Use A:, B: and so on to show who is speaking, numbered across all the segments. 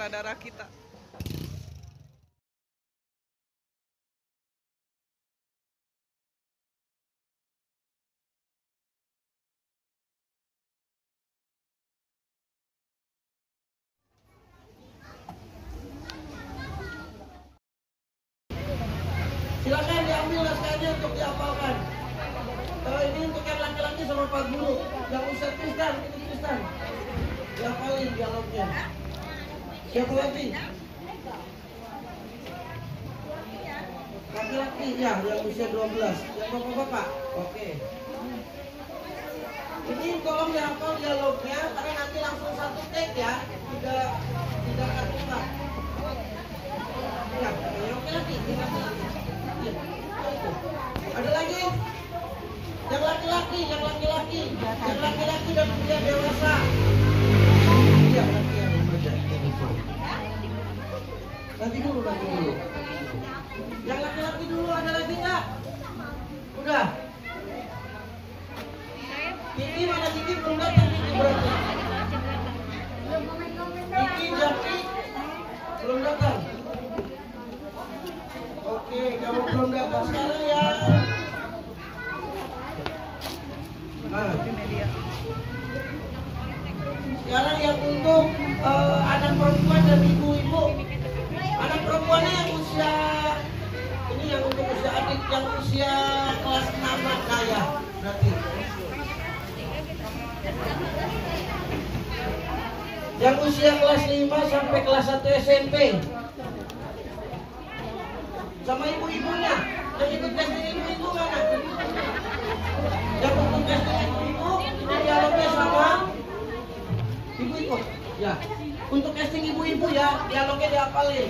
A: sutradara kita.
B: Silakan diambil naskahnya untuk dihafalkan. Ini untuk yang laki-laki sama Pak Guru. Yang Ustaz Tristan, itu Tristan. Dihafalin dialognya. Siapa lagi? Laki-laki ya, yang usia 12. Yang bapak-bapak. Oke. Ini tolong dihafal dialognya karena nanti langsung satu take ya. Tidak cut. Ya, yang laki-laki. Ada lagi? Yang laki-laki dan usia dewasa. Iya, nanti dulu. Yang laki-laki dulu, ada lagi nggak? Udah. Kiki mana Kiki belum datang Kiki berarti. Kiki Jaki belum datang. Oke, kamu belum datang sekarang ya. Sekarang yang untuk anak perempuan dan ibu-ibu. Anak perempuannya yang usia ini yang untuk usia adik yang usia kelas 6 kaya berarti. Yang usia kelas 5 sampai kelas 1 SMP. Sama ibu-ibunya. Yang ikut casting ibu-ibu mana? Yang ikut casting ibu-ibu ini dialognya sama ibu ikut. Ya. Untuk casting ibu-ibu ya, dialognya dihafalin.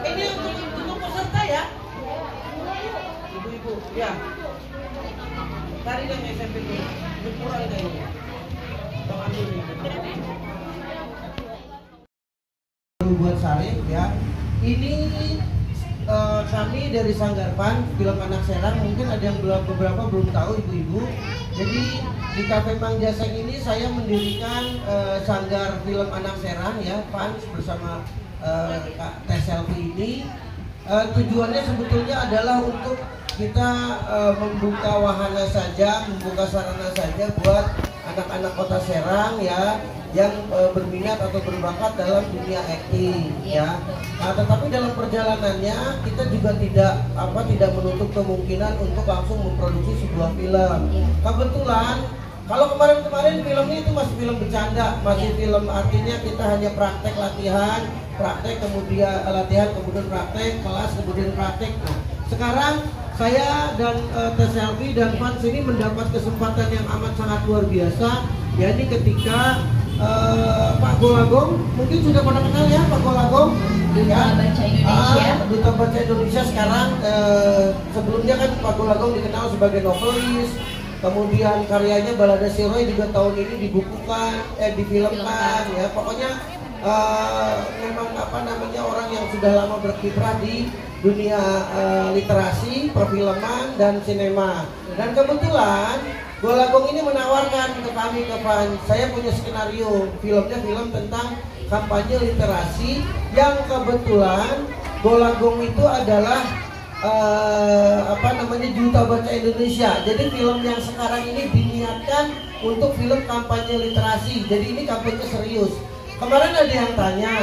B: Ini untuk peserta ya. Ibu-ibu, ya. Cari yang SMP dulu. Kurang kayaknya. Buat Sarif ya. Ini kami dari Sanggarpan Film Anak Serang, mungkin ada yang beberapa belum tahu ibu-ibu. Jadi di Cafe Mang Jaseng ini saya mendirikan Sanggar Film Anak Serang ya, Fans bersama Kak Teh Selfie ini. Tujuannya sebetulnya adalah untuk kita membuka wahana saja, membuka sarana saja buat anak-anak Kota Serang ya yang berminat atau berbakat dalam dunia akting ya. Nah, tetapi dalam perjalanannya kita juga tidak menutup kemungkinan untuk langsung memproduksi sebuah film. Kebetulan kalau kemarin filmnya itu masih film bercanda, masih film artinya kita hanya praktek latihan, praktek kemudian latihan kemudian praktek, kelas kemudian praktek. Nah, sekarang saya dan Teh Selfie dan Fans ini mendapat kesempatan yang amat sangat luar biasa, yakni ketika Pak Golagong, mungkin sudah pernah kenal ya Pak Golagong,
C: Duta Baca Indonesia.
B: Duta Baca Indonesia sekarang. Sebelumnya kan Pak Golagong dikenal sebagai novelis, kemudian karyanya Balada Siroy juga tahun ini dibukukan, difilmkan ya. Pokoknya memang orang yang sudah lama berkiprah di dunia literasi, perfilman dan sinema. Dan kebetulan Golagong ini menawarkan ke kami, ke Fans, saya punya skenario filmnya, film tentang kampanye literasi yang kebetulan Golagong itu adalah Duta Baca Indonesia. Jadi film yang sekarang ini diniatkan untuk film kampanye literasi. Jadi ini kampanye serius. Kemarin ada yang tanya,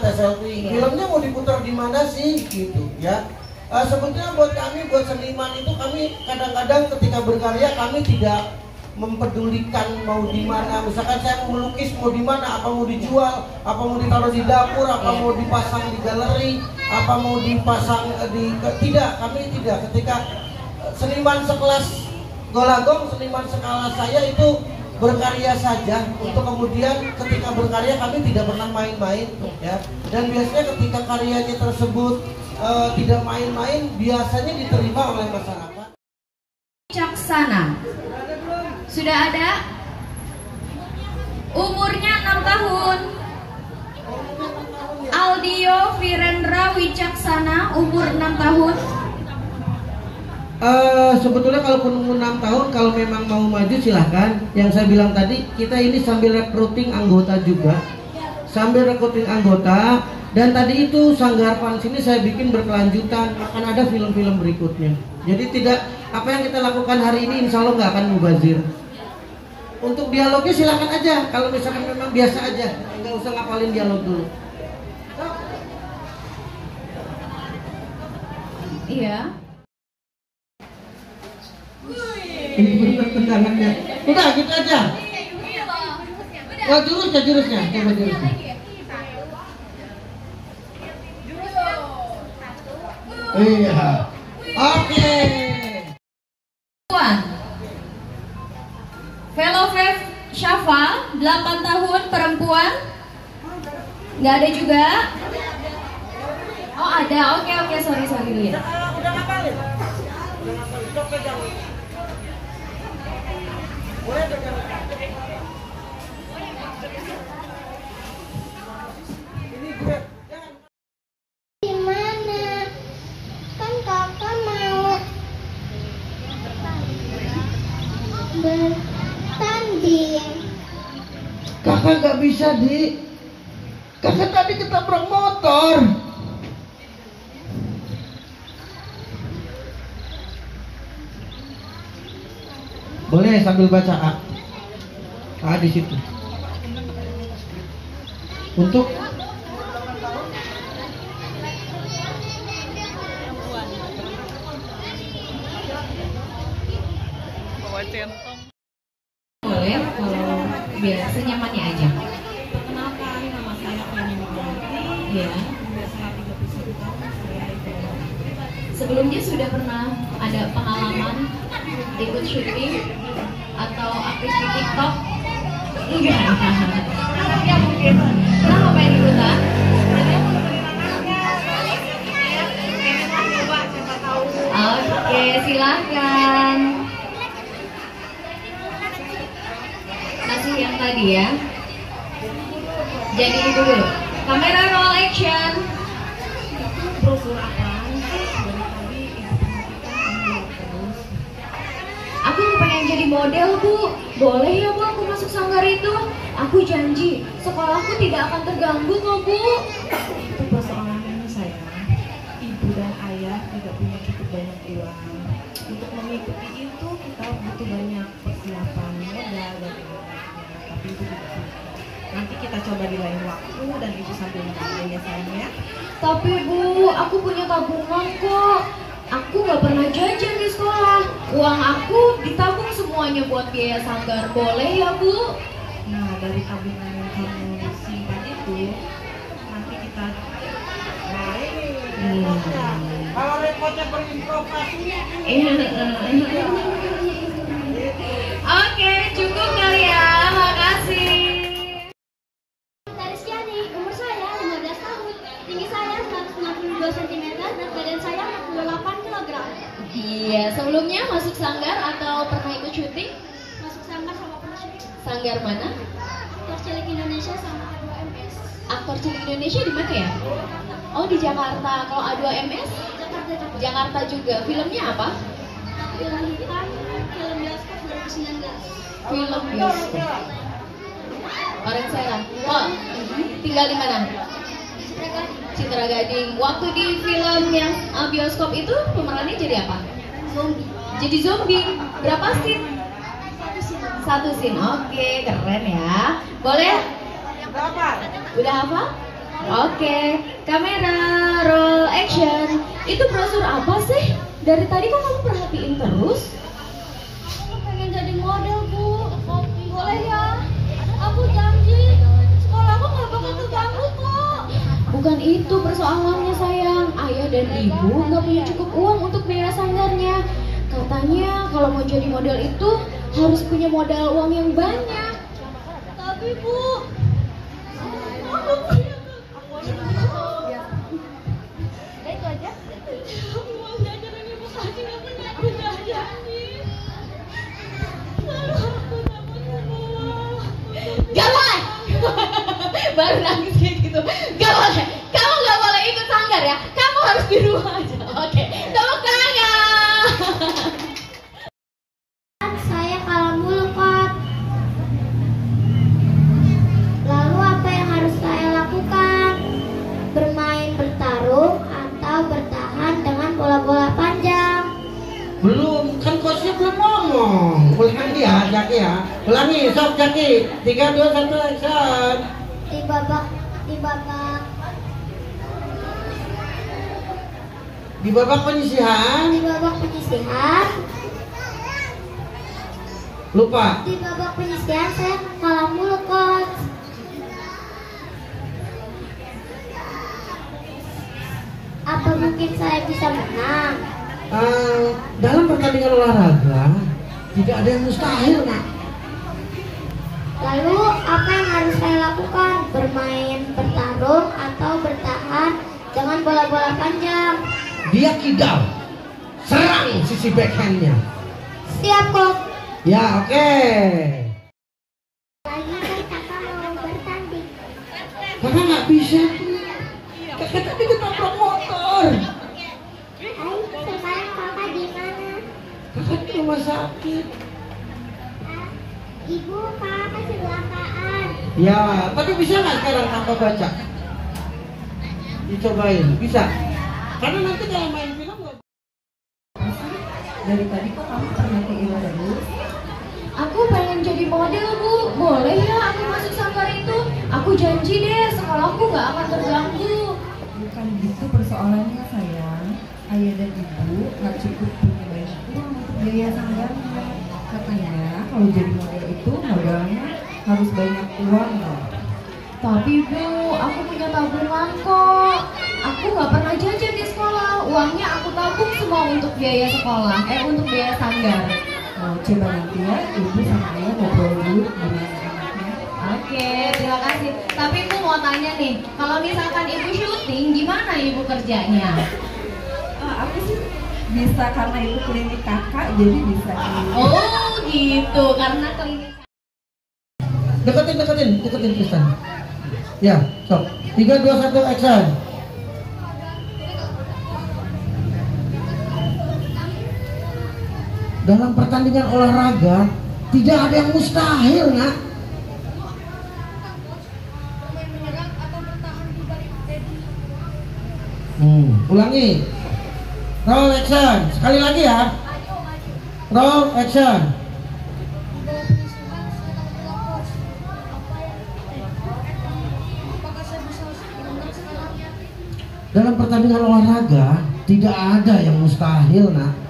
B: Teh Selfie, filmnya mau diputar di mana sih, gitu ya. Sebetulnya buat kami, buat seniman itu kami kadang-kadang ketika berkarya kami tidak mempedulikan mau di mana. Misalkan saya mau melukis mau di mana, apa mau dijual, apa mau ditaruh di dapur, apa mau dipasang di galeri, apa mau dipasang kami tidak. Ketika seniman sekelas Golagong, seniman sekelas saya itu berkarya saja, untuk kemudian ketika berkarya kami tidak pernah main-main ya. Dan biasanya ketika karyanya tersebut tidak main-main, biasanya diterima oleh masyarakat.
C: Wicaksana sudah ada, umurnya 6 tahun. Aldio Virendra Wicaksana, umur 6 tahun.
B: Sebetulnya kalaupun umur 6 tahun, kalau memang mau maju silahkan. Yang saya bilang tadi, kita ini sambil recruiting anggota juga, dan tadi itu Sanggar Fans ini saya bikin berkelanjutan, akan ada film-film berikutnya. Jadi tidak, apa yang kita lakukan hari ini insya Allah nggak akan mubazir. Untuk dialognya silahkan aja, kalau misalkan memang biasa aja, nggak usah ngapalin dialog dulu.
C: Iya.
B: Ini benar tendangannya. Udah gitu aja. Oh, jurusnya. Coba jurusnya. Iya. Oke.
C: Velovev Syafa, 8 tahun, perempuan. Nggak ada juga. Oh ada, oke, sorry lihat.
B: Udah ngapalin. Coba pegang. Boleh pegang. Ini gue.
A: Gimana? Kan kakak mau bertanding.
B: Kakak nggak bisa, Di. Kakak tadi ketabrak motor. Boleh sambil baca A. A di situ. Untuk
C: Boleh, kalau biar senyamannya aja.
D: Perkenalkan, nama saya Feni Widianti.
C: Ya.
D: Saya 31 tahun. Saya itu
C: Sebelumnya sudah pernah ada pengalaman ikut syuting atau aktif di TikTok? Enggak. Ya mungkin. Nah, ngapain ikutan? Oke, silakan. Masih yang tadi ya. Jadi itu dulu. Kamera roll action.
D: brosur apaan sih? Dari tadi ibu kita terus.
C: Aku pengen jadi model, Bu. Boleh ya, Bu, aku masuk sanggar itu? Aku janji, sekolahku tidak akan terganggu kok, Bu.
D: Itu persoalannya sayang. Ibu dan ayah tidak punya cukup banyak uang. Untuk mengikuti itu kita butuh banyak persiapan modal dan lain-lainnya. Tapi itu tidak bisa. Nanti kita coba di lain waktu dan ibu sambil mengambil ya sayang ya.
C: Tapi, Bu, aku punya tabungan kok. Aku nggak pernah jajan di sekolah. Uang aku ditabung semuanya buat biaya sanggar. Boleh ya, Bu?
D: Nah, dari tabungan yang kamu simpan itu nanti kita
B: kalau repotnya berimprovisasi.
C: Oke, cukup kali ya. Makasih.
A: Taristiani, umur saya 15 tahun. Tinggi saya 162 cm dan badan saya 68 kg.
C: Iya, sebelumnya masuk sanggar atau pernah ikut syuting?
A: Masuk sanggar sama pernah syuting.
C: Sanggar mana?
A: Aktor cilik Indonesia sama A2MS.
C: Aktor cilik Indonesia di mana ya? Oh, di Jakarta. Kalau A2MS?
A: Jakarta.
C: Jakarta juga. Filmnya apa?
A: Film hitam, film bioskop 2019.
C: Film bioskop. Orang Serang. Oh, tinggal di mana? Citra Gading. Waktu di film yang bioskop itu pemerannya jadi apa?
A: Zombie.
C: Jadi zombie. Berapa scene?
A: Satu scene.
C: 1 scene. Oke, keren ya. Boleh? Udah hafal? Oke. Kamera roll action. Itu brosur apa sih? Dari tadi kok kamu perhatiin terus?
A: Aku pengen jadi model, Bu. Boleh ya? Aku janji. Sekolahku nggak bakal terganggu kok.
C: Bukan itu persoalannya sayang. Ayah dan ibu nggak punya cukup uang untuk biaya sanggarnya. Katanya kalau mau jadi model itu harus punya modal uang yang banyak.
A: Tapi Bu, aku punya itu aja. Uang jajanan ibu kasih nggak pernah aku jajanin. Lalu aku dapat semua.
C: Gak boleh. Baru nangis kayak gitu. Gak boleh. Kamu gak boleh ikut sanggar ya. Kamu harus di rumah aja. Oke. Tepuk tangan.
B: Jaki ya. Ulangi, sok Jaki. 3, 2, 1, action.
A: Di babak
B: Di babak penyisihan. Lupa.
A: Di babak penyisihan saya kalah mulu, coach. Apa mungkin saya bisa menang?
B: Dalam pertandingan olahraga tidak ada yang mustahil, Nak.
A: Lalu apa yang harus saya lakukan? Bermain, bertarung, atau bertahan dengan bola-bola panjang?
B: Dia kidal, serang sisi backhandnya.
A: Siap, coach.
B: Ya, oke.
A: Lagi kan kakak mau bertanding.
B: Kakak nggak bisa. Kakak tadi ketabrak motor.
A: Hai, sekarang kakak di mana?
B: Kakak di rumah sakit.
A: Ibu, kakak kecelakaan.
B: Ya, tapi bisa nggak sekarang kakak baca? Dicobain, bisa. Karena nanti kalau main film nggak.
D: Dari tadi kok kamu pernah ke Iwa terus?
C: Aku pengen jadi model, Bu. Boleh ya aku masuk sanggar itu? Aku janji deh, sekolahku nggak akan terganggu.
D: Bukan gitu persoalannya sayang. Ayah dan ibu nggak cukup punya banyak uang untuk biaya sanggarnya. Katanya kalau jadi model itu modalnya harus banyak uang loh.
C: Tapi Bu, aku punya tabungan kok. Aku nggak pernah jajan di sekolah. Uangnya aku tabung semua untuk biaya sekolah, untuk biaya sanggar.
D: Oh, coba nanti ya ibu sama ayah ngobrol dulu gimana enaknya.
C: Oke, terima kasih. Tapi Ibu mau tanya nih, kalau misalkan Ibu syuting, gimana Ibu kerjanya?
D: Aku sih bisa karena itu klinik kakak jadi bisa.
C: Oh gitu, karena klinik.
B: Deketin Tristan. Ya, sok. 3, 2, 1, action. Dalam pertandingan olahraga tidak ada yang mustahil, Nak. Ulangi. Roll action. Sekali lagi ya. Roll action. Dalam pertandingan olahraga tidak ada yang mustahil, Nak.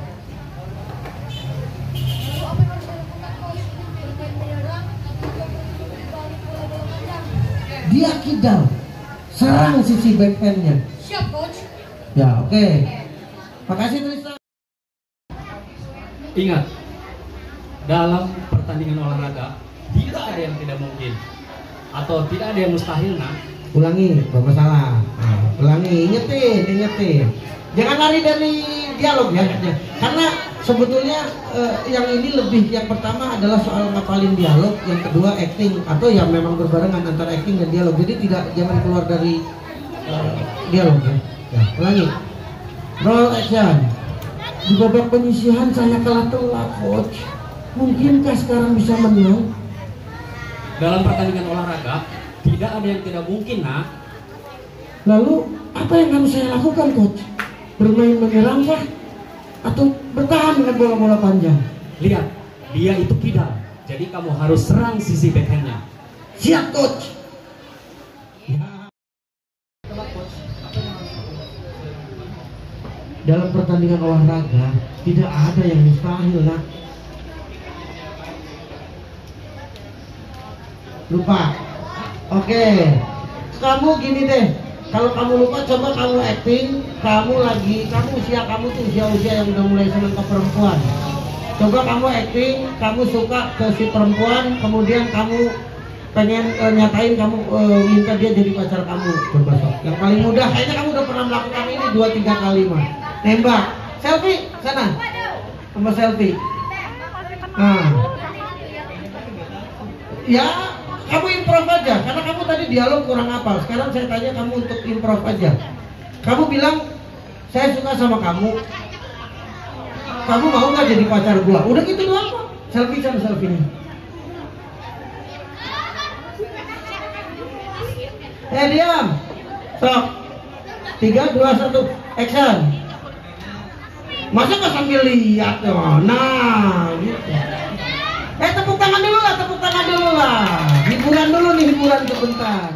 B: Dia kidal, serang sisi backhandnya.
A: Siap, coach.
B: Ya, oke. Makasih Tristan.
E: Ingat, dalam pertandingan olahraga tidak ada yang tidak mungkin atau tidak ada yang mustahil, Nak.
B: Ulangi, Bapak salah. Ulangi, ingetin. Jangan lari dari dialog ya. Karena sebetulnya yang ini lebih, yang pertama adalah soal ngapalin dialog, yang kedua acting, atau yang memang berbarengan antara acting dan dialog. Jadi jangan keluar dari dialog ya. Ya, ulangi. Roll action. Di babak penyisihan saya kalah telak, coach. Mungkinkah sekarang bisa menang?
E: Dalam pertandingan olahraga tidak ada yang tidak mungkin, Nak.
B: Lalu apa yang harus saya lakukan, coach? Bermain menyerang kah? Atau bertahan dengan bola-bola panjang?
E: Lihat, dia itu kidal, jadi kamu harus serang sisi backhandnya.
B: Siap, coach. Ya. Dalam pertandingan olahraga tidak ada yang mustahil, Nak. Lupa. Oke. Kamu gini deh. Kalau kamu lupa, coba kamu acting. Kamu usia kamu tuh usia yang udah mulai senang ke perempuan. Coba kamu acting, kamu suka ke si perempuan, kemudian kamu pengen nyatain kamu minta dia jadi pacar kamu. Coba sok. Yang paling mudah, kayaknya kamu udah pernah melakukan ini 2-3 kali mah. Nembak. Selfie sana. Sama selfie. Nah. Ya, kamu improv aja, karena kamu tadi dialog kurang hafal. Sekarang saya tanya kamu untuk improv aja. Kamu bilang, saya suka sama kamu. Kamu mau nggak jadi pacar gua? Udah gitu doang kok. Selfie sama selfie-nya. Diam. Sok. 3, 2, 1, action. Masa nggak sambil lihat? Nah, gitu. Tepuk hiburan sebentar.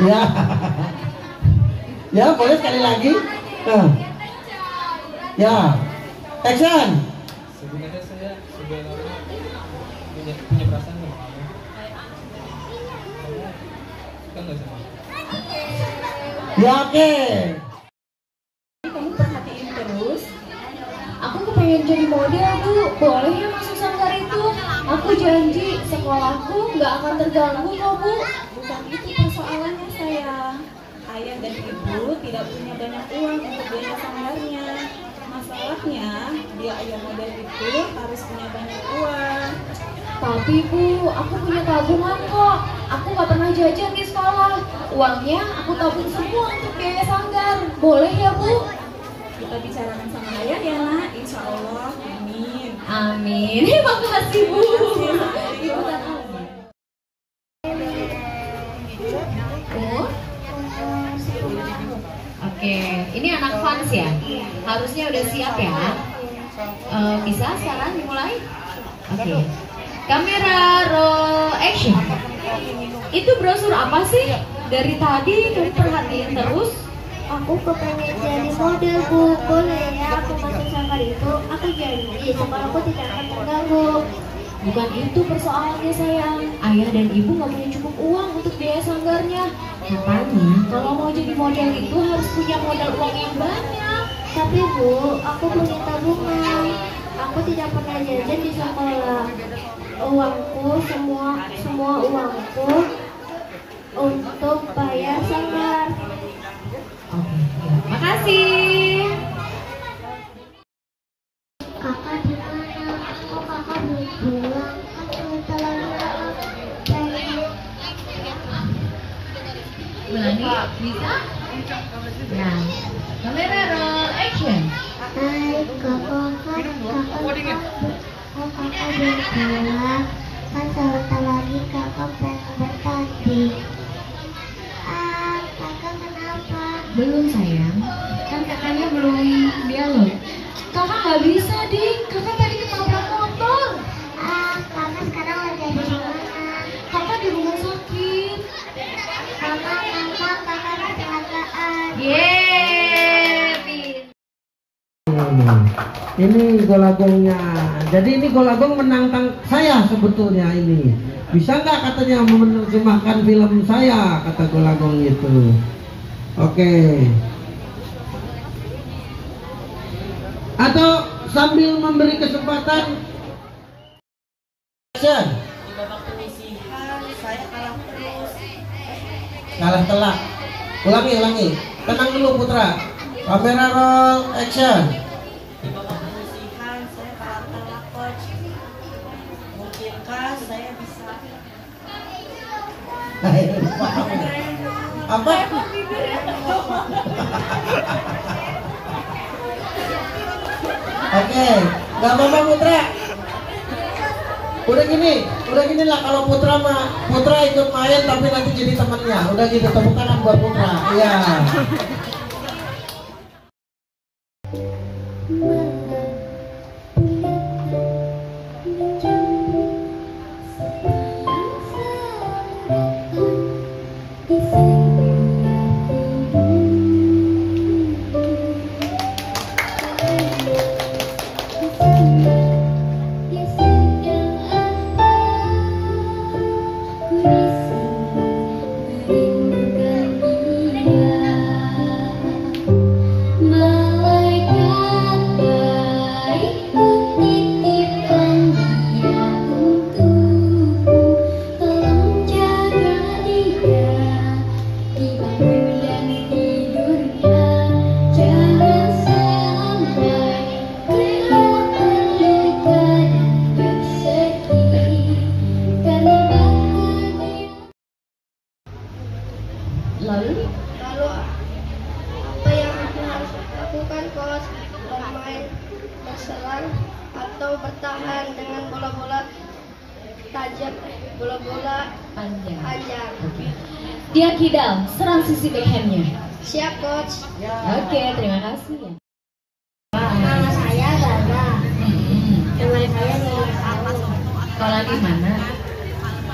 B: Ya. Ya, boleh sekali lagi. Nah. Ya. Action.
F: Sebenarnya saya sudah lama punya perasaan sama kamu. Suka nggak sama?
B: Ya, oke.
D: Kamu perhatiin terus.
C: Aku kepengen jadi model, Bu. Boleh ya masuk sanggar itu? Aku janji sekolahku nggak akan terganggu kok, Bu.
D: Bukan itu persoalannya sayang. Ayah dan ibu tidak punya banyak uang untuk biaya sanggarnya. Masalahnya dia ayah model itu harus punya banyak uang.
C: Tapi Bu, aku punya tabungan kok. Aku nggak pernah jajan di sekolah. Uangnya aku tabung semua untuk biaya sanggar. Boleh ya, Bu?
D: Kita bicarakan sama ayah ya nak. Insya Allah. Amin.
C: Amin. Makasih, Bu. Ibu dan Bu. Oke, ini anak fans ya? Harusnya udah siap ya? Bisa sekarang dimulai? Oke. Kamera roll action. Itu brosur apa sih? Dari tadi kamu perhatiin terus.
A: Aku kepengen jadi model, Bu. Boleh ya aku masuk sanggar itu? Aku janji sekolahku tidak akan terganggu.
C: Bukan itu persoalannya sayang. Ayah dan ibu nggak punya cukup uang untuk biaya sanggarnya. Katanya kalau mau jadi model itu harus punya modal uang yang banyak.
A: Tapi Bu, aku punya tabungan. Aku tidak pernah jajan di sekolah. Uangku semua uangku untuk bayar sanggar.
C: Oke, ya. Makasih.
A: Kakak di mana? Kok kakak belum pulang? Kan sebentar lagi
C: Melani, bisa? Ya. Kamera roll action.
A: Hai kakak belum pulang. Kan sebentar lagi kakak pengen bertanding. Kakak kenapa?
C: Belum sayang. Kan kakaknya belum dialog. Kakak nggak bisa, Dik. Kakak tadi ketabrak motor.
A: Kakak sekarang lagi ada di mana?
C: Kakak di rumah sakit.
A: Kakak kecelakaan.
C: Yeay.
B: Ini golagongnya. Jadi ini golagong menantang saya sebetulnya ini. Bisa nggak katanya menerjemahkan film saya, kata golagong itu. Oke. Atau sambil memberi kesempatan. Action.
G: Di babak penyisihan saya kalah terus.
B: Kalah telak. Ulangi. Tenang dulu Putra. Kamera roll action.
G: Di babak penyisihan saya kalah telak coach. Mungkinkah saya bisa?
B: Apa? Oke, nggak apa-apa Putra. Udah gini lah kalau Putra ikut main tapi nanti jadi temannya. Udah gitu, tepuk tangan buat Putra. Iya.
C: Lalu
A: Apa yang aku harus lakukan coach? Bermain, berserang, atau bertahan dengan bola-bola tajam, bola-bola
C: panjang.
A: panjang.
C: Dia kidal, serang sisi backhandnya.
A: Siap, Coach.
C: Oke, terima kasih ya.
A: Nama saya Gaga. Teman saya Nurul Salam.
C: Sekolah di mana?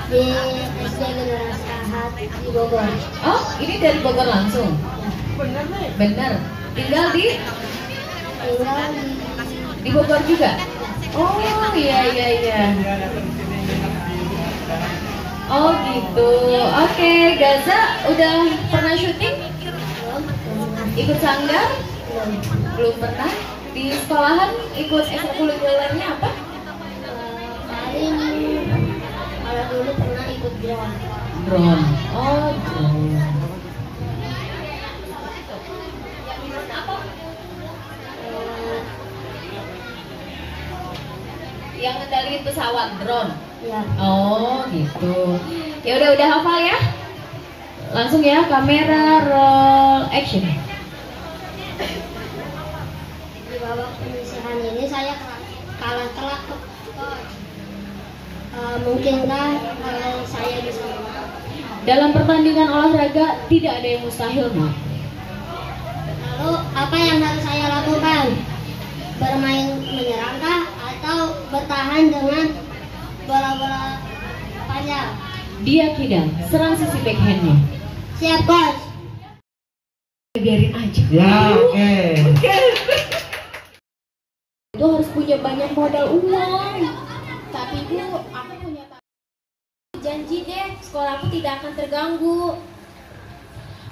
A: Di SD Generasi Ahad di Bogor.
C: Oh, ini dari Bogor langsung? Bener. Tinggal di
A: Tinggal
C: di Bogor juga? Oh, iya. Oh gitu. Oke, Gaza udah pernah syuting? Ikut sanggar? Belum pernah. Di sekolahan ikut ekstrakurikulernya apa?
A: paling kalau dulu pernah ikut drone.
C: Drone. Oh, drone. Yang ngendaliin pesawat drone.
A: Ya.
C: Oh gitu. Ya udah hafal ya. Langsung ya, kamera roll action.
A: Di babak penyisihan ini saya kalah telak, Coach. Mungkinkah saya bisa menang?
C: Dalam pertandingan olahraga tidak ada yang mustahil, Mak.
A: Lalu apa yang harus saya lakukan? Bermain menyerangkah atau bertahan dengan bola-bola panjang?
C: Dia kidal, serang sisi backhandnya.
A: Siap, Coach.
C: Biarin aja.
B: Ya, oke.
C: Itu harus punya banyak modal uang.
A: Tapi Bu, aku punya janji deh, sekolahku tidak akan terganggu.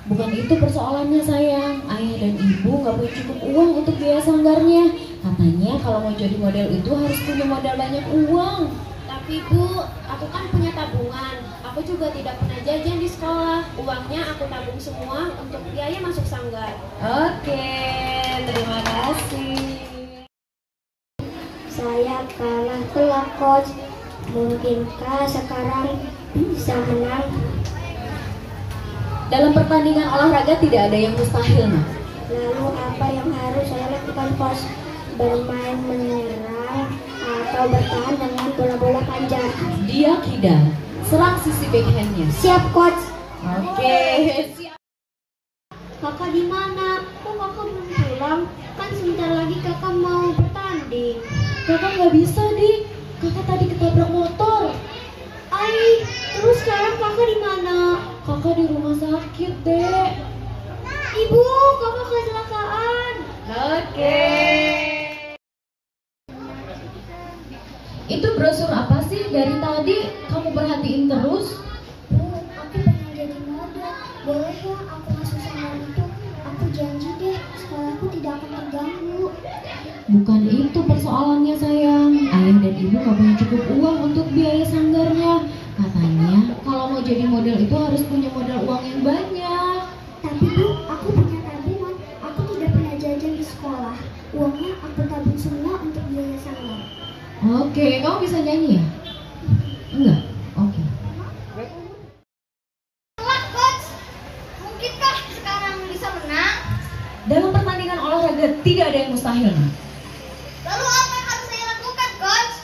C: Bukan itu persoalannya sayang. Ayah dan ibu nggak punya cukup uang untuk biaya sanggarnya. Katanya kalau mau jadi model itu harus punya modal banyak uang.
A: Tapi Bu, aku kan punya tabungan. Aku juga tidak pernah jajan di sekolah. Uangnya aku tabung semua untuk biaya masuk sanggar.
C: Oke, terima kasih.
A: Saya kalah telak, Coach. Mungkinkah sekarang bisa menang?
C: Dalam pertandingan olahraga tidak ada yang mustahil, Nak.
A: Lalu apa yang harus saya lakukan, Coach? Bermain menyerang atau bertahan dengan bola-bola panjang?
C: Dia kidal, serang sisi backhandnya.
A: Siap, Coach.
C: Oke, siap.
A: Kakak di mana? Kok kakak belum pulang? Kan sebentar lagi kakak mau bertanding.
C: Kakak nggak bisa, Dik. Kakak tadi ketabrak motor.
A: Terus sekarang kakak di mana?
C: Kakak di rumah sakit, Dek.
A: Ibu, kakak kecelakaan.
C: Oke. Itu brosur apa sih dari tadi kamu perhatiin terus?
A: Bu, aku pengen jadi model. Boleh ya aku masuk sanggar itu? Aku janji deh, sekolahku tidak akan terganggu.
C: Bukan itu persoalannya sayang. Ayah dan ibu gak punya cukup uang untuk biaya sanggarnya. Katanya kalau mau jadi model itu harus punya modal uang yang banyak.
A: Tapi Bu, aku punya tabungan. Aku tidak pernah jajan di sekolah. Uangnya aku tabung semua untuk biaya sanggar.
C: Oke, kamu bisa nyanyi ya? Enggak? Oke.
A: Coach, mungkinkah sekarang bisa menang?
C: Dalam pertandingan olahraga tidak ada yang mustahil.
A: Lalu apa yang harus saya lakukan, Coach?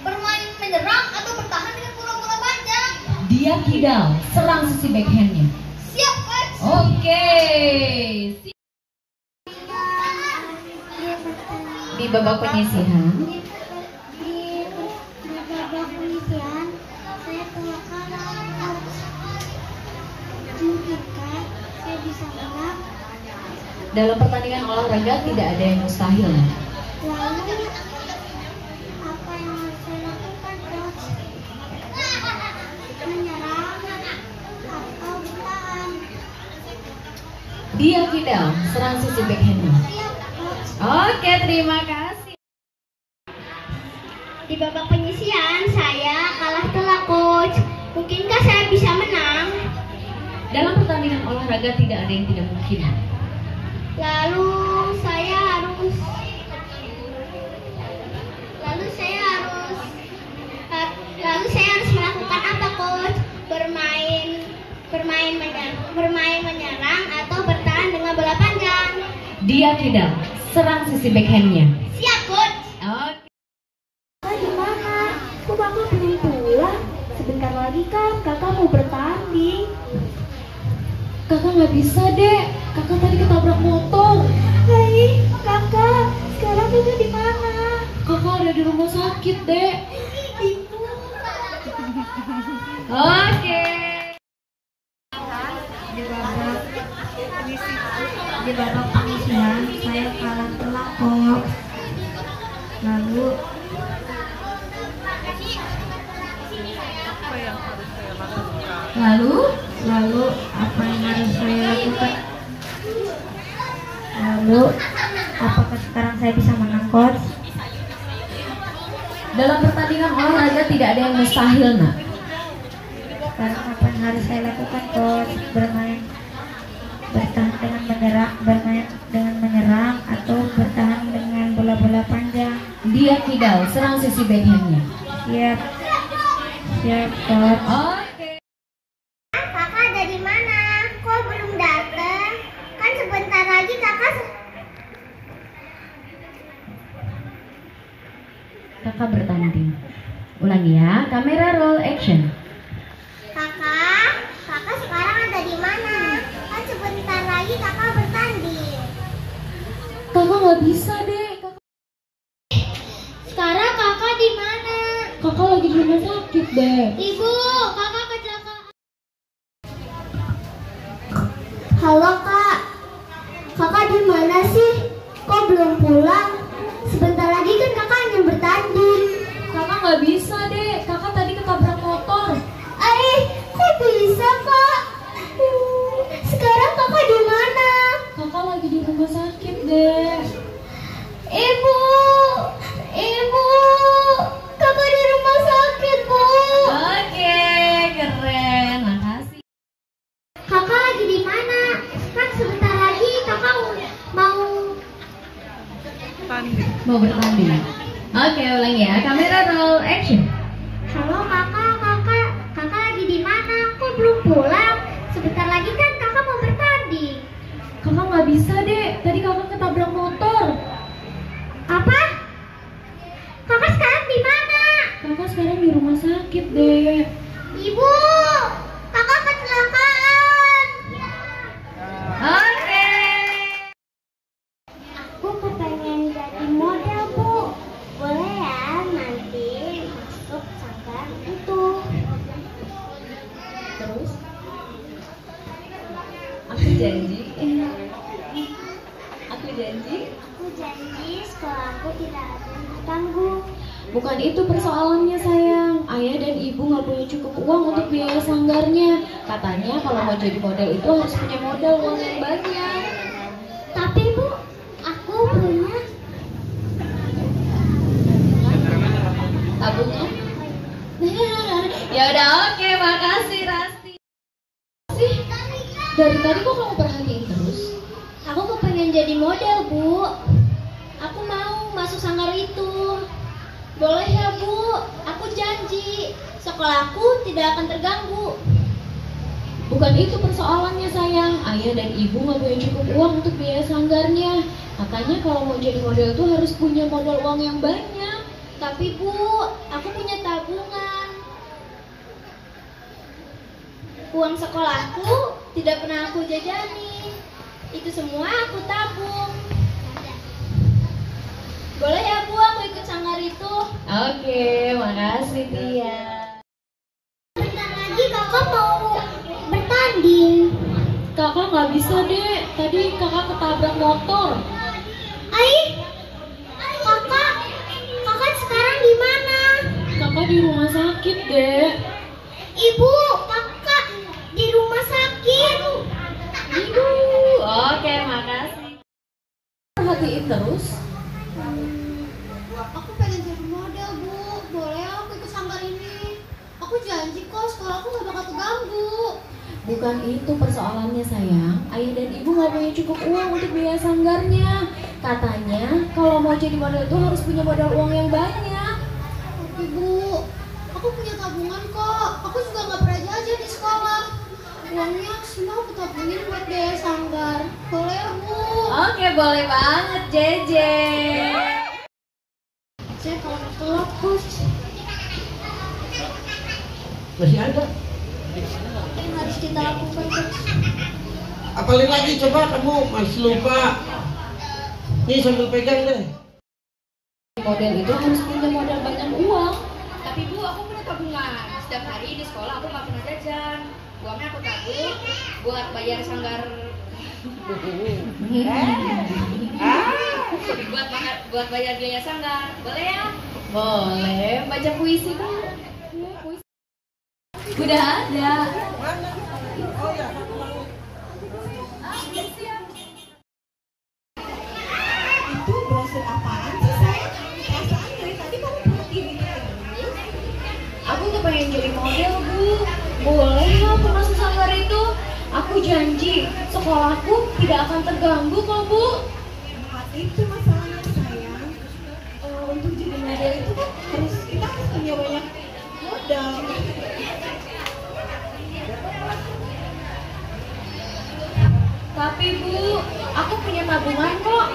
A: Bermain menyerang atau bertahan dengan bola-bola panjang?
C: Dia kidal, serang sisi backhandnya.
A: Siap, Coach.
C: Oke. Di babak penyisihan,
A: Di babak penyisihan, saya telah kalah, Coach. Mungkinkah saya bisa menang?
C: dalam pertandingan olahraga tidak ada yang mustahil.
A: Lalu apa yang harus saya lakukan, Coach? Menyerang atau bertahan?
C: Dia kidal, serang sisi backhandnya.
A: Siap, Coach.
C: Oke, terima kasih.
A: Di babak penyisihan saya kalah telak, Coach. Mungkinkah saya bisa menang?
C: Dalam pertandingan olahraga tidak ada yang tidak mungkin.
A: Lalu saya harus melakukan apa, Coach? Bermain menyerang atau bertahan dengan bola panjang?
C: Dia kidal, serang sisi backhandnya.
A: Siap, Coach.
C: Oke.
A: Kakak di mana? Kok kakak belum pulang? Sebentar lagi kan kakak mau bertanding.
C: Kakak nggak bisa, Dek. Kakak tadi ketabrak motor.
A: Hai, kakak. Sekarang kakak di mana?
C: Kakak ada di rumah sakit, Dek.
A: Ibu.
C: Oke.
A: Di babak penyisihan saya kalah telak kok. Lalu apa yang harus saya lakukan? Lalu apakah sekarang saya bisa menang, coach?
C: Dalam pertandingan olahraga tidak ada yang mustahil, nak.
A: Sekarang apa yang harus saya lakukan, coach? Bertahan dengan menyerang atau bertahan dengan bola-bola panjang?
C: Dia kidal, serang sisi backhandnya.
A: Siap, coach.
C: Oke.
H: Kakak dari mana? Kok belum datang? Kan sebentar lagi kakak.
C: Kakak bertanding. Ulangi ya, kamera roll action.
H: Kakak sekarang ada di mana? Kan sebentar lagi kakak bertanding.
C: Kakak nggak bisa, Dek.
H: Sekarang kakak di mana?
C: Kakak lagi di rumah sakit, Dek.
H: Ibu, kakak kecelakaan. Halo kak, kakak di mana sih? Kok belum pulang? Sebentar lagi kan kakak hanya bertanding.
C: Kakak nggak bisa, Dek. Kakak tadi ketabrak motor.
H: Kok bisa kak? Sekarang kakak di mana?
C: Kakak lagi di rumah sakit, Dek.
H: Ibu, kakak di rumah sakit, Bu.
C: Oke, keren. Makasih.
H: Kakak lagi di mana? Kan sebentar lagi kakak mau
C: bertanding. Oke, ulangi ya. Kamera roll action.
H: Halo kakak lagi di mana? Kok belum pulang? Sebentar lagi kan kakak mau bertanding.
C: Kakak nggak bisa, Dek. Tadi kakak ketabrak motor.
H: Apa? Kakak sekarang di mana?
C: Kakak sekarang di rumah sakit, Dek.
H: Ibu, kakak kecelakaan.
C: Oke.
H: Aku kepengen jadi model, Bu. Boleh ya nanti masuk sanggar itu.
C: Terus? Aku janji.
H: Aku janji sekolahku tidak ada yang terganggu.
C: Bukan itu persoalannya, sayang. Ayah dan ibu nggak punya cukup uang untuk biaya sanggarnya. Katanya kalau mau jadi model itu harus punya modal uang yang banyak.
H: Tapi Bu, aku punya
C: Tabungan? Ya udah, oke, makasih Rasti. Dari tadi kok kamu perhatiin terus?
H: Aku kepengen jadi model, Bu. Aku mau masuk sanggar itu. Boleh ya, Bu? Aku janji sekolahku tidak akan terganggu.
C: Bukan itu persoalannya, sayang. Ayah dan ibu nggak punya cukup uang untuk biaya sanggarnya. Katanya kalau mau jadi model tuh harus punya modal uang yang banyak.
H: Tapi Bu, aku punya tabungan. Uang sekolahku tidak pernah aku jajani. Itu semua aku tabung. Boleh ya Bu, aku ikut sanggar itu?
C: Oke, makasih Tia.
H: Bentar lagi kakak mau bertanding.
C: Kakak nggak bisa, Dek. Tadi kakak ketabrak motor.
H: Kakak sekarang di mana?
C: Kakak di rumah sakit, Dek.
H: Ibu, kakak di rumah sakit.
C: Ibu. Oke, makasih. Perhatiin terus.
H: Aku pengen jadi model, Bu. Boleh aku ikut sanggar ini? Aku janji kok sekolahku gak bakal terganggu.
C: Bukan itu persoalannya, sayang. Ayah dan ibu nggak punya cukup uang untuk biaya sanggarnya. Katanya kalau mau jadi model itu harus punya modal uang yang banyak.
H: Tapi Bu, aku punya tabungan kok. Aku juga gak pernah jajan di sekolah. Uangnya semua aku tabungin buat biaya sanggar. Boleh ya, Bu?
C: Oke, boleh banget, Jeje.
H: Saya kalau telat, Coach.
B: Masih ada.
H: Yang harus kita lakukan, Coach.
B: Apalin lagi, coba kamu masih lupa. Nih sambil pegang deh.
C: Model itu harus punya modal banyak uang.
I: Tapi Bu, aku punya tabungan. Setiap hari di sekolah aku nggak pernah jajan. Uangnya aku tabung buat bayar sanggar. buat bayar biaya sanggar. Boleh ya?
C: Boleh, baca puisi kan? Puisi. Udah ada.
B: Oh ya.
D: Itu brosur apaan sih saya? Perasaan dari tadi kamu perhatiin ini terus.
C: Aku tuh pengen jadi model, Bu. Boleh ya aku masuk sanggar itu? Aku janji sekolahku tidak akan terganggu kok, Bu.
D: Nah, itu masalahnya sayang. Untuk jadi model itu kan kita harus punya banyak modal.
C: Tapi Bu, aku punya tabungan kok.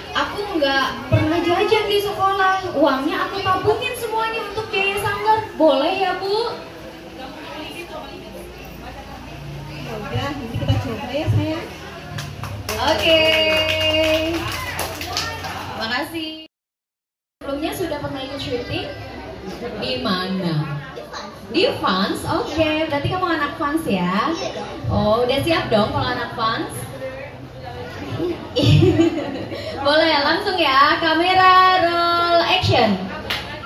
C: Aku nggak pernah jajan di sekolah. Uangnya aku tabungin semuanya untuk biaya sanggar. Boleh ya, Bu?
D: Udah, nanti kita coba ya sayang.
C: Oke. Makasih. Sebelumnya sudah pernah ikut syuting? Di mana? Di Fans? Oke, berarti kamu anak Fans ya? Oh, udah siap dong kalau anak Fans? Boleh, langsung ya. Kamera, roll, action.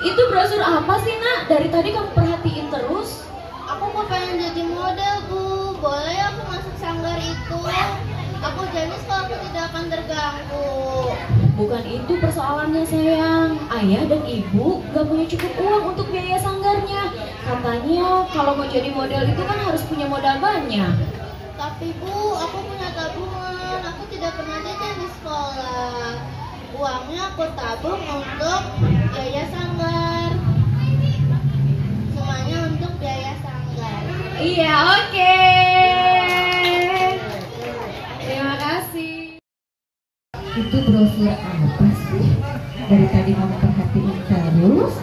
C: Itu brosur apa sih, Nak? Dari tadi kamu perhatiin terus.
H: Aku mau pengen jadi model, Bu. Boleh aku masuk sanggar itu? Aku janji sekolahku tidak akan terganggu.
C: Bukan itu persoalannya, sayang. Ayah dan ibu gak punya cukup uang untuk biaya sanggarnya. Katanya kalau mau jadi model itu kan harus punya modal banyak.
H: Tapi Bu, aku punya tabungan. Aku tidak pernah jajan di sekolah. Uangnya aku tabung untuk biaya sanggar. Semuanya untuk biaya sanggar.
C: Iya, oke. Terima kasih.
J: Itu brosur apa sih? Dari tadi kamu perhatiin terus.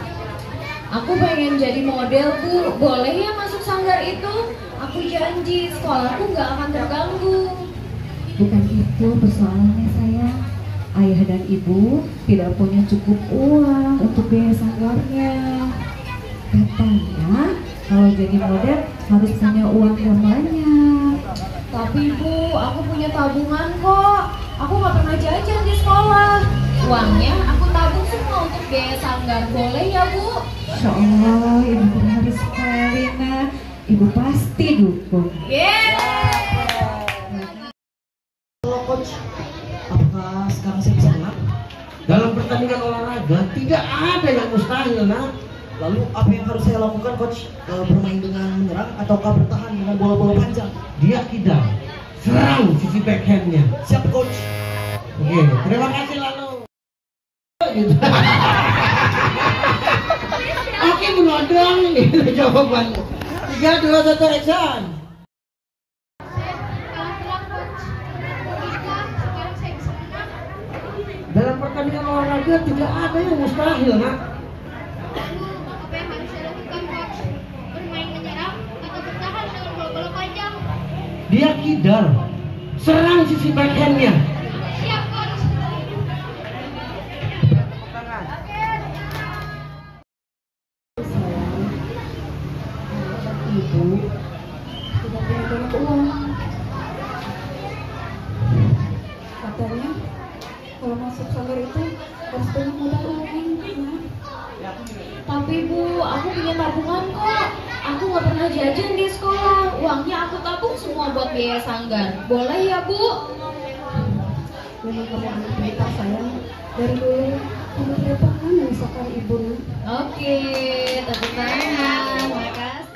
C: Aku pengen jadi model, Bu. Boleh ya masuk sanggar itu? Aku janji sekolahku nggak akan terganggu.
J: Bukan itu persoalannya sayang. Ayah dan ibu tidak punya cukup uang untuk biaya sanggarnya. Katanya kalau jadi model harus punya uang yang banyak.
C: Tapi Bu, aku punya tabungan kok. Aku nggak pernah jajan di sekolah. Uangnya aku tabung semua untuk biaya sanggar. Boleh ya, Bu?
J: Insya Allah, ibu berharap sekali, Nak. Ibu pasti dukung.
B: Coach, apakah sekarang saya bisa menang? Dalam pertandingan olahraga tidak ada yang mustahil, Nak.
K: Lalu apa yang harus saya lakukan, Coach? Bermain dengan menyerang ataukah bertahan dengan bola-bola panjang?
B: Dia kidal, serang sisi backhandnya.
K: Siap, Coach.
B: Oke, terima kasih lalu. Gitu. Oke, menodong gitu jawabannya. 3, 2, 1, action. Dalam pertandingan olahraga tidak ada yang mustahil, Nak.
H: Apa yang harus saya lakukan, Coach? Bermain menyerang atau bertahan dengan bola-bola panjang?
B: Dia kidal, serang sisi backhandnya.
H: Siap, Coach.
J: Ibu tidak punya banyak uang. Katanya kalau masuk sanggar itu harus banyak modal uang.
C: Tapi Bu, aku punya tabungan kok. Aku nggak pernah jajan di sekolah. Uangnya aku tabung semua buat biaya sanggar. Boleh ya, Bu?
J: Memang kamu anak pintar sayang. Dari dulu kamu tidak pernah menyusahkan ibu.
C: Oke, tepuk tangan. Makasih.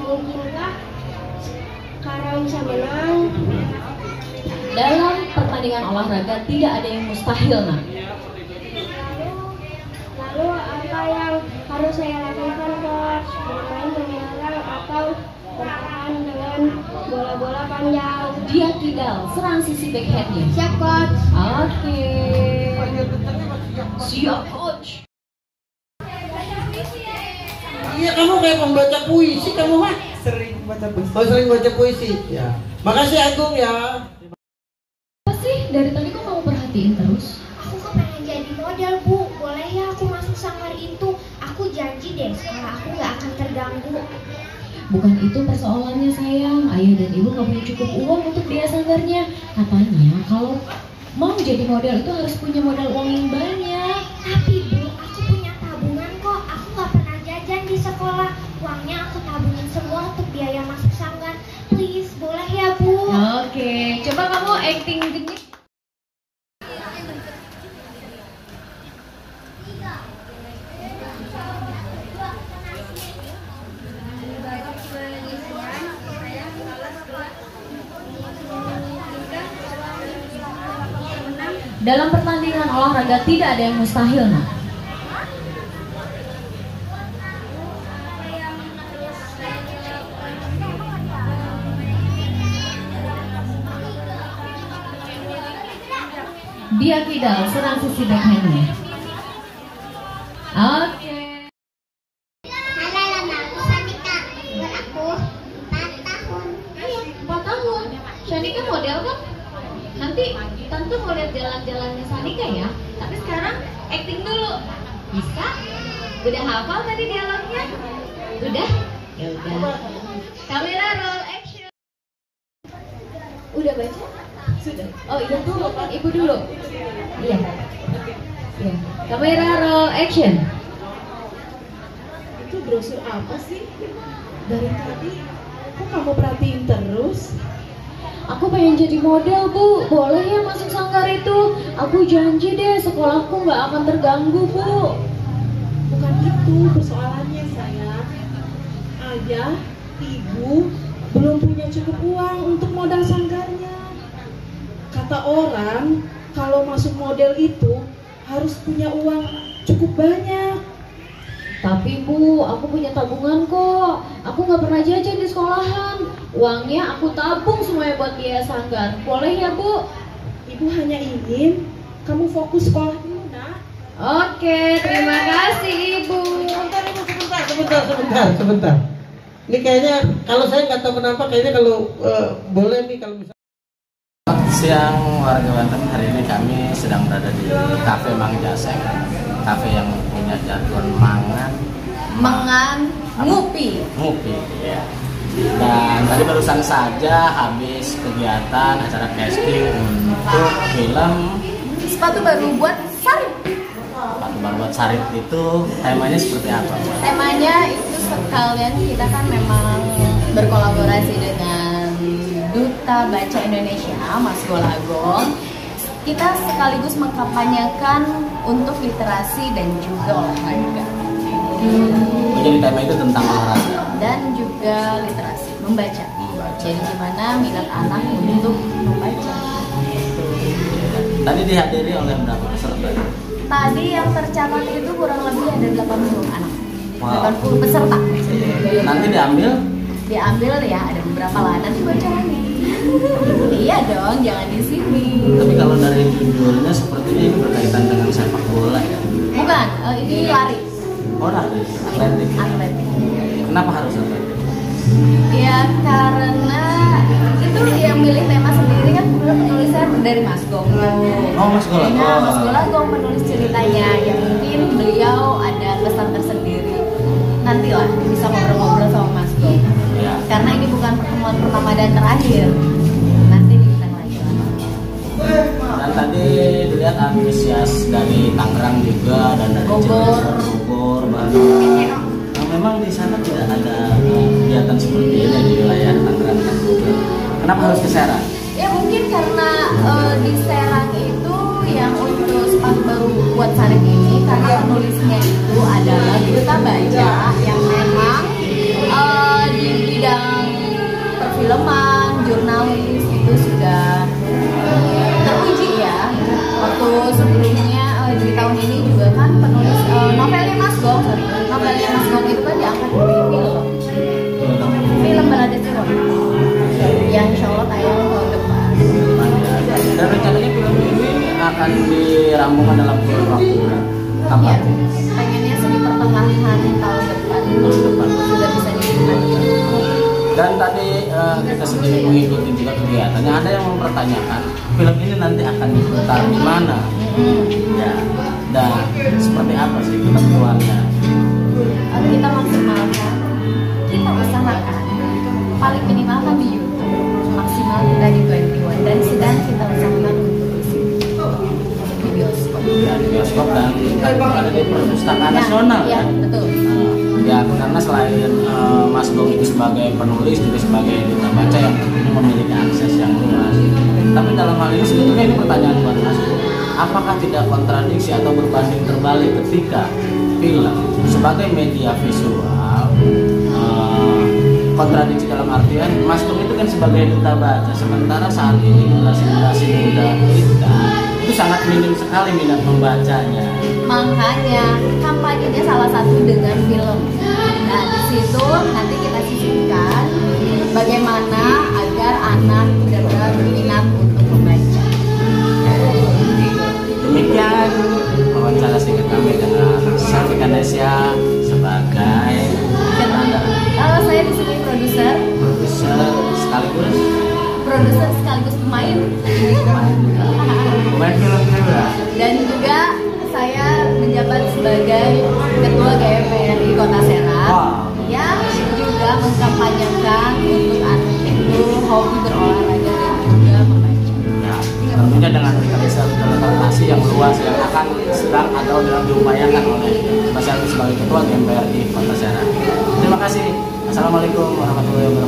H: Mungkinkah Kara bisa menang?
C: Dalam pertandingan olahraga tidak ada yang mustahil, Nak.
H: Lalu apa yang harus saya lakukan, Coach? Bermain menyerang atau bertahan dengan bola-bola panjang?
C: Dia kidal, serang sisi backhandnya.
H: Siap, Coach.
C: Oke. Siap, Coach.
B: Iya, kamu kayak pembaca puisi kamu mah.
K: Sering baca puisi.
B: Oh, sering baca puisi. Ya. Makasih Agung ya.
C: Apa sih? Dari tadi kok kamu perhatiin terus?
H: Aku kepengen jadi model, Bu. Boleh ya aku masuk sanggar itu? Aku janji deh, sekolah aku nggak akan terganggu.
C: Bukan itu persoalannya sayang. Ayah dan ibu gak punya cukup uang untuk biaya sanggarnya. Katanya kalau mau jadi model itu harus punya modal uang yang banyak.
H: Tapi Bu, aku punya tabungan kok. Aku nggak pernah jajan di sekolah. Uangnya aku tabungin semua untuk biaya masuk sanggar. Please, boleh ya Bu?
C: Oke, coba kamu acting genit. Dalam pertandingan olahraga tidak ada yang mustahil, nah. Dia kidal, serang sisi backhandnya. Oke.
H: Halo, nama aku Shanika. Umur aku 4 tahun.
C: 4 tahun. Shanika model kan? Nanti tentu mau lihat jalan-jalannya Shanika ya. Tapi sekarang acting dulu. Bisa? Udah hafal tadi dialognya? Udah? Ya udah. Kamera roll action. Udah baca? Sudah. Oh iya dulu kan ibu dulu. Iya. Iya. Kamera roll action.
D: Itu brosur apa sih? Dari tadi kok kamu perhatiin terus?
C: Aku pengen jadi model, Bu. Boleh ya masuk sanggar itu? Aku janji deh sekolahku nggak akan terganggu, Bu.
D: Bukan itu persoalannya sayang. Ayah, ibu belum punya cukup uang untuk modal sanggarnya. Kata orang, kalau masuk model itu harus punya uang cukup banyak.
C: Tapi Bu, aku punya tabungan kok. Aku nggak pernah jajan di sekolahan. Uangnya aku tabung semuanya buat biaya sanggar. Boleh ya Bu?
D: Ibu hanya ingin kamu fokus sekolah dulu, Nak.
C: Oke, terima kasih Ibu.
B: Sebentar. Ini kayaknya kalau saya nggak tahu kenapa kayaknya kalau boleh nih kalau misalnya.
L: Siang warga Banten, hari ini kami sedang berada di Cafe Mang Jaseng, kafe yang punya jargon
I: ngupi
L: ya. Dan tadi barusan saja habis kegiatan acara casting untuk film
I: sepatu baru buat Sarip.
L: Sepatu baru buat Sarip itu temanya seperti apa?
I: Temanya itu sekalian kita kan memang berkolaborasi dengan Duta Baca Indonesia, Mas Golagong. Kita sekaligus mengkampanyekan untuk literasi dan juga olahraga.
L: Jadi tema itu tentang olahraga
I: Dan juga literasi, membaca. Jadi gimana minat anak untuk membaca.
L: Tadi dihadiri oleh berapa peserta?
I: Tadi yang tercatat itu kurang lebih ada 80 anak.
L: Wow.
I: 80 peserta.
L: Nanti
I: Diambil ya, ada beberapa lah. Nanti bocoran nih. Iya dong, jangan di sini.
L: Tapi kalau dari judulnya sepertinya ini berkaitan dengan sepak bola ya?
I: Bukan, ini lari.
L: Oh lari, atletik. Kenapa harus atletik?
I: Ya karena itu yang milih tema sendiri kan penulisnya dari Mas Gong.
L: Oh Mas Golagong.
I: Nah, Mas Golagong menulis ceritanya. Ya mungkin beliau ada pesan tersendiri. Nantilah bisa ngobrol-ngobrol sama Mas Gong.
L: Ya.
I: Karena ini bukan pertemuan pertama dan terakhir. Nanti diundang lagi.
L: Dan tadi dilihat antusias dari Tangerang juga dan dari Bogor, Bandung. Nah, memang di sana tidak ada kegiatan seperti ini di wilayah Tangerang dan Bogor. Kenapa harus ke Serang?
I: Ya mungkin karena di Serang itu yang untuk sepatu baru buat Sarip ini karena penulisnya itu adalah Duta Baca yang memang di bidang perfilman, jurnalis itu sudah teruji ya. Waktu sebelumnya di tahun ini juga kan penulis novelnya Mas Gong itu kan diangkat di film Balada Sirop yang insya Allah tayang tahun depan.
L: Dan rencananya film ini akan dirampungkan dalam kurun waktu kapan?
I: Ya, pengennya sih di pertengahan tahun depan.
L: tahun depan
I: sudah bisa dinikmati.
L: Dan tadi kita sendiri mengikuti juga kegiatannya. Ada yang mempertanyakan film ini nanti akan diputar di mana? Ya, dan seperti apa sih ketentuannya?
I: Kita maksimalkan, kita usahakan paling minimal kan di YouTube, maksimal kita di 21 dan sedang kita usahakan untuk di bioskop.
L: Ya, di bioskop dan ada di perpustakaan nasional
I: ya. Betul.
L: Ya, karena selain Mas Gong itu sebagai penulis juga sebagai duta baca yang memiliki akses yang luas. Tapi dalam hal ini sebetulnya ini pertanyaan buat Mas Gong. Apakah tidak kontradiksi atau berbanding terbalik ketika film sebagai media visual kontradiksi dalam artian Mas Gong itu kan sebagai duta baca, sementara saat ini generasi muda kita itu sangat minim sekali minat membacanya.
I: Makanya kampanyenya salah satu dengan film. Nah di situ nanti kita sisipkan bagaimana agar anak benar-benar berminat untuk membaca.
L: Demikian wawancara singkat kami dengan Selvi Kanesya sebagai
I: kalau saya di sini produser sekaligus pemain
L: film juga.
I: Dan juga saya menjabat sebagai Ketua GMPRI Kota Serang yang juga mengkampanyekan untuk anak itu hobi berolahraga dan juga membaca.
L: Ya, tentunya dengan relasi yang luas yang akan sedang atau dalam diupayakan oleh Mas Selvi sebagai Ketua GMPRI Kota Serang. Terima kasih. Assalamualaikum warahmatullahi wabarakatuh.